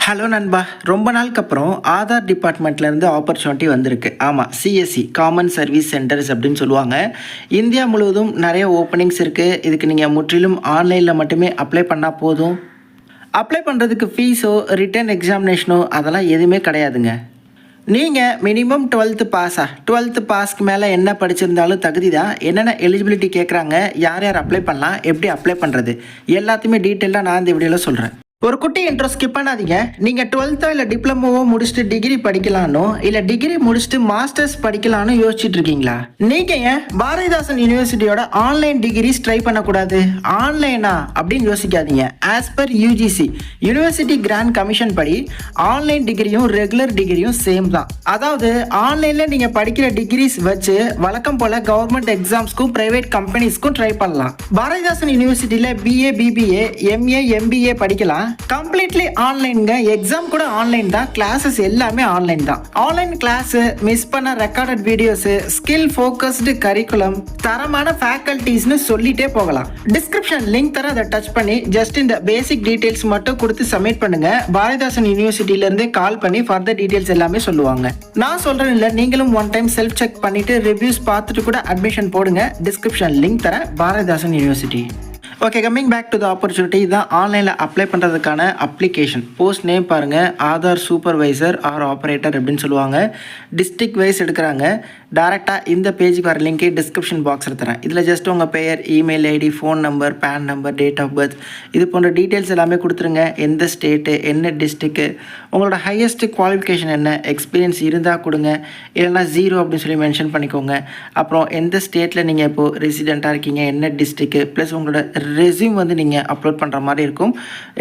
Hello நண்பா, ரொம்ப நாளுக்கு அப்புறம் ஆதார் டிபார்ட்மெண்ட்லேருந்து ஆப்பர்ச்சுனிட்டி வந்திருக்கு. ஆமாம், சிஎஸ்சி காமன் சர்வீஸ் சென்டர்ஸ் அப்படின்னு சொல்லுவாங்க. இந்தியா முழுவதும் நிறைய ஓப்பனிங்ஸ் இருக்குது. இதுக்கு நீங்கள் முற்றிலும் ஆன்லைனில் மட்டுமே அப்ளை பண்ணால் போதும். அப்ளை பண்ணுறதுக்கு ஃபீஸோ ரிட்டன் எக்ஸாமினேஷனோ அதெல்லாம் எதுவுமே கிடையாதுங்க. நீங்கள் மினிமம் 12th பாஸா, 12th பாஸ்க்கு மேலே என்ன படிச்சிருந்தாலும் தகுதி தான். என்னென்ன எலிஜிபிலிட்டி கேட்குறாங்க, யார் யார் அப்ளை பண்ணலாம், எப்படி அப்ளை பண்ணுறது, எல்லாத்தையுமே டீட்டெயிலாக நான் இந்த வீடியோவில் சொல்கிறேன். ஒரு குட்டி இன்ட்ரோ ஸ்கிப் பண்ணாதீங்க. நீங்கள் 12th இல்லை டிப்ளமோவோ முடிச்சுட்டு டிகிரி படிக்கலானோ இல்லை டிகிரி முடிச்சுட்டு மாஸ்டர்ஸ் படிக்கலான்னு யோசிச்சுட்டு இருக்கீங்களா? நீங்கள் ஏன் பாரதிதாசன் யூனிவர்சிட்டியோட ஆன்லைன் டிகிரிஸ் ட்ரை பண்ணக்கூடாது? ஆன்லைனா அப்படின்னு யோசிக்காதீங்க. As per UGC university grant commission படி ஆன்லைன் டிகிரியும் ரெகுலர் டிகிரியும் சேம் தான். அதாவது ஆன்லைனில் நீங்கள் படிக்கிற டிகிரிஸ் வச்சு வழக்கம் போல் கவர்மெண்ட் எக்ஸாம்ஸ்க்கும் ப்ரைவேட் கம்பெனிஸ்க்கும் ட்ரை பண்ணலாம். பாரதிதாசன் யூனிவர்சிட்டியில் பிஏ, பிபிஏ, எம்ஏ, எம்பிஏ படிக்கலாம். கம்ப்ளீட்லி ஆன்லைனுங்க. எக்ஸாம் கூட ஆன்லைன் தான். கிளாஸஸ் எல்லாமே ஆன்லைன் தான். ஆன்லைன் கிளாஸ், மிஸ் பண்ண recorded videos, skill focused curriculum, தரமான ஃபேக்கல்டிஸ்னு சொல்லிட்டே போகலாம். டிஸ்கிரிப்ஷன் லிங்க் தர அதை டச் பண்ணி ஜஸ்ட் இந்த பேசிக் டீடைல்ஸ் மட்டும் கொடுத்து சப்மிட் பண்ணுங்க. பாரதிதாசன் யூனிவர்சிட்டியில இருந்து கால் பண்ணி ஃபர்தர் டீடைல்ஸ் எல்லாமே சொல்லுவாங்க. நான் சொல்றேன் இல்ல, நீங்களும் ஒன் டைம் செல்ஃப் செக் பண்ணிட்டு ரிவ்யூஸ் பார்த்துட்டு கூட அட்மிஷன் போடுங்க. டிஸ்கிரிப்ஷன் லிங்க் தர Bharathidasan university. Okay, coming back to the opportunity. இதுதான் ஆன்லைனில் அப்ளை பண்ணுறதுக்கான அப்ளிகேஷன். போஸ்ட் நேம் பாருங்கள், ஆதார் சூப்பர்வைசர் ஆர் ஆப்ரேட்டர் அப்படின்னு சொல்லுவாங்க. டிஸ்ட்ரிக்ட் வைஸ் எடுக்கிறாங்க. டேரெக்டாக இந்த பேஜுக்கு வர லிங்க்கே டிஸ்கிரிப்ஷன் பாக்ஸில் தரேன். இதில் ஜஸ்ட் உங்கள் பெயர், email ID, phone number, PAN number, date of birth, இது போன்ற டீட்டெயில்ஸ் எல்லாமே கொடுத்துருங்க. எந்த ஸ்டேட்டு, என்ன டிஸ்ட்ரிக்ட்டு, உங்களோட ஹையஸ்ட் குவாலிஃபிகேஷன் என்ன, எக்ஸ்பீரியன்ஸ் இருந்தால் கொடுங்க, இல்லைனா 0 அப்படின்னு சொல்லி மென்ஷன் பண்ணிக்கோங்க. அப்புறம் எந்த ஸ்டேட்டில் நீங்கள் இப்போது ரெசிடெண்ட்டாக இருக்கீங்க, என்ன டிஸ்ட்ரிக்ட்டு, ப்ளஸ் உங்களோட ரெஸ்யூம் வந்து நீங்கள் அப்லோட் பண்ணுற மாதிரி இருக்கும்.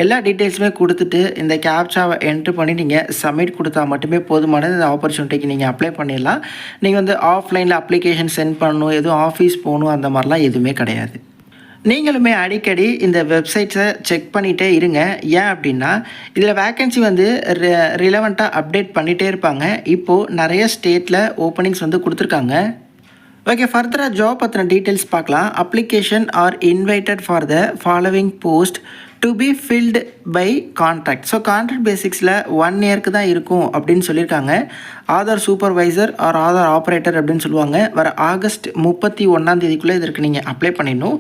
எல்லா டீட்டெயில்ஸுமே கொடுத்துட்டு இந்த கேப்சாவை என்ட்ரு பண்ணி நீங்கள் சப்மிட் கொடுத்தா மட்டுமே போதுமானது. இந்த ஆப்பர்ச்சுனிட்டிக்கு நீங்கள் அப்ளை பண்ணிடலாம். நீங்கள் வந்து ஆஃப்லைனில் அப்ளிகேஷன் சென்ட் பண்ணணும், எதுவும் ஆஃபீஸ் போகணும், அந்த மாதிரிலாம் எதுவுமே கிடையாது. நீங்களுமே அடிக்கடி இந்த வெப்சைட்ஸை செக் பண்ணிகிட்டே இருங்க. ஏன் அப்படின்னா இதில் வேக்கன்சி வந்து ரிலவெண்ட்டாக அப்டேட் பண்ணிகிட்டே இருப்பாங்க. இப்போது நிறைய ஸ்டேட்டில் ஓப்பனிங்ஸ் வந்து கொடுத்துருக்காங்க. ஓகே, ஃபர்தராக ஜாப் பற்றின டீட்டெயில்ஸ் பார்க்கலாம். Application are invited for the following post to be filled by contract. So contract பேசிக்ஸில் 1 இயருக்கு தான் இருக்கும் அப்படின்னு சொல்லியிருக்காங்க. Aadhaar supervisor or Aadhaar operator அப்படின்னு சொல்லுவாங்க. வர ஆகஸ்ட் 31 இதற்கு நீங்கள் அப்ளை பண்ணிடணும்.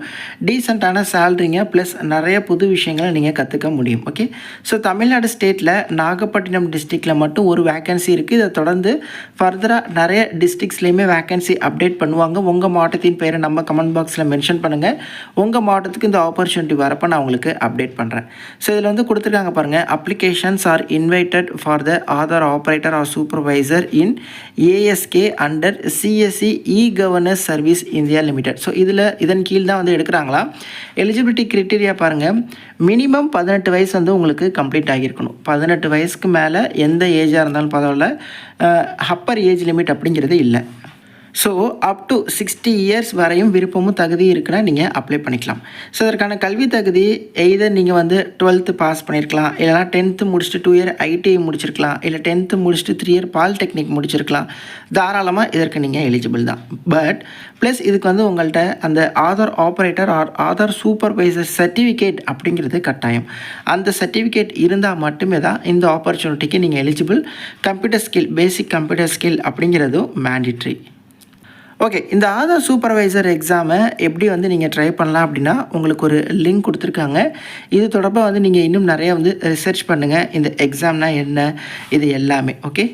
டீசெண்டான சேலரிங்க ப்ளஸ் நிறைய புது விஷயங்களை நீங்கள் கற்றுக்க முடியும். ஓகே, ஸோ தமிழ்நாடு ஸ்டேட்டில் நாகப்பட்டினம் டிஸ்ட்ரிக்டில் மட்டும் ஒரு வேக்கன்சி இருக்குது. இதை தொடர்ந்து ஃபர்தராக நிறைய டிஸ்ட்ரிக்ஸ்லேயுமே வேக்கன்சி அப்டேட் பண்ணுவாங்க. உங்கள் மாவட்டத்தின் பெயரை நம்ம கமெண்ட் பாக்ஸில் மென்ஷன் பண்ணுங்கள். உங்கள் மாவட்டத்துக்கு இந்த ஆப்பர்ச்சுனிட்டி வரப்போ நான் உங்களுக்கு அப்டேட் பண்ணுறேன். ஸோ இதில் வந்து கொடுத்துருக்காங்க பாருங்கள், applications are invited for the Aadhaar operator or supervisor in ASK under CSC e-governance service India limited. So இதன் கீழ் தான் வந்து எடுக்கிறாங்களா. எலிஜிபிலிட்டி கிரைட்டீரியா பாருங்கள், மினிமம் 18 வயசு வந்து உங்களுக்கு கம்ப்ளீட் ஆகியிருக்கணும். 18 வயசுக்கு மேலே எந்த ஏஜாக இருந்தாலும் பரவாயில்ல. அப்பர் ஏஜ் லிமிட் அப்படிங்கிறது இல்லை. ஸோ அப் டு 60 இயர்ஸ் வரையும் விருப்பமும் தகுதி இருக்குன்னா நீங்கள் அப்ளை பண்ணிக்கலாம். ஸோ அதற்கான கல்வி தகுதி எய்தர் நீங்கள் வந்து 12th பாஸ் பண்ணியிருக்கலாம், இல்லைனா 10th முடிச்சுட்டு 2 இயர் ஐடிஐ முடிச்சிருக்கலாம், இல்லை 10th முடிச்சுட்டு 3 இயர் பாலிடெக்னிக் முடிச்சிருக்கலாம். தாராளமாக இதற்கு நீங்கள் எலிஜிபிள் தான். பட் ப்ளஸ் இதுக்கு வந்து உங்கள்கிட்ட அந்த Aadhaar operator or Aadhaar supervisor certificate அப்படிங்கிறது கட்டாயம். அந்த சர்டிஃபிகேட் இருந்தால் மட்டுமே தான் இந்த ஆப்பர்ச்சுனிட்டிக்கு நீங்கள் eligible. Computer skill, basic computer skill அப்படிங்கிறதும் மேண்டிட்ரி. ஓகே, இந்த ஆதார் சூப்பர்வைசர் எக்ஸாமை எப்படி வந்து நீங்கள் ட்ரை பண்ணலாம் அப்படின்னா உங்களுக்கு ஒரு லிங்க் கொடுத்துருக்காங்க. இது தொடர்பாக வந்து நீங்கள் இன்னும் நிறைய வந்து ரிசர்ச் பண்ணுங்கள். இந்த எக்ஸாம்னா என்ன, இது எல்லாமே. ஓகே,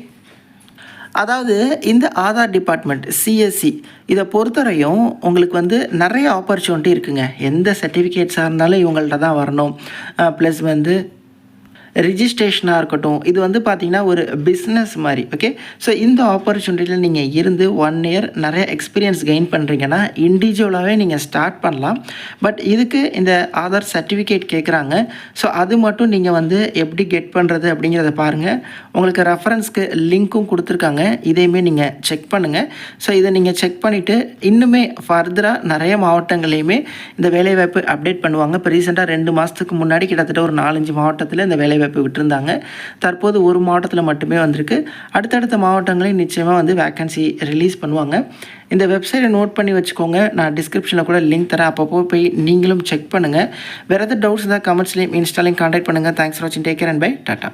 அதாவது இந்த ஆதார் டிபார்ட்மெண்ட் சிஎஸ்சி இதை பொறுத்தவரையும் உங்களுக்கு வந்து நிறைய ஆப்பர்ச்சுனிட்டி இருக்குங்க. எந்த சர்டிஃபிகேட்ஸாக இருந்தாலும் இவங்கள்ட்ட தான் வரணும். ப்ளஸ் வந்து ரிஜிஸ்ட்ரேஷனாக இருக்கட்டும், இது வந்து பார்த்திங்கன்னா ஒரு பிஸ்னஸ் மாதிரி. ஓகே, ஸோ இந்த ஆப்பர்ச்சுனிட்டியில் நீங்கள் இருந்து 1 இயர் நிறைய எக்ஸ்பீரியன்ஸ் கெயின் பண்ணுறீங்கன்னா இண்டிவிஜுவலாகவே நீங்கள் ஸ்டார்ட் பண்ணலாம். பட் இதுக்கு இந்த ஆதார் சர்டிஃபிகேட் கேட்குறாங்க. ஸோ அது மட்டும் நீங்கள் வந்து எப்படி கெட் பண்ணுறது அப்படிங்கிறத பாருங்கள். உங்களுக்கு ரெஃபரன்ஸ்க்கு லிங்க்கும் கொடுத்துருக்காங்க. இதையுமே நீங்கள் செக் பண்ணுங்கள். ஸோ இதை நீங்கள் செக் பண்ணிவிட்டு இன்னுமே ஃபர்தராக நிறைய மாவட்டங்களையுமே இந்த வேலைவாய்ப்பு அப்டேட் பண்ணுவாங்க. இப்போ ரீசெண்டாக 2 மாதத்துக்கு முன்னாடி கிட்டத்தட்ட ஒரு 4-5 மாவட்டத்தில் இந்த வேலைவாய்ப்பு விட்டுருந்தாங்க. தற்போது ஒரு மாவட்டத்தில் மட்டுமே வந்திருக்கு. அடுத்தடுத்த மாவட்டங்களையும் நிச்சயமாக வந்து வேக்கன்சி ரிலீஸ் பண்ணுவாங்க. இந்த வெப்சைட்டை நோட் பண்ணி வச்சுக்கோங்க. நான் டிஸ்கிரிப்ஷனில் கூட லிங்க் தரேன். அப்பப்போ போய் நீங்களும் செக் பண்ணுங்கள். வேறு எதாவது டவுட்ஸ் இருந்தால் கமெண்ட்ஸ்லேயும் இன்ஸ்டாலையும் கான்டாக்ட் பண்ணுங்கள். தேங்க்ஸ் ஃபார் வாட்சிங். Take care and bye. Tata.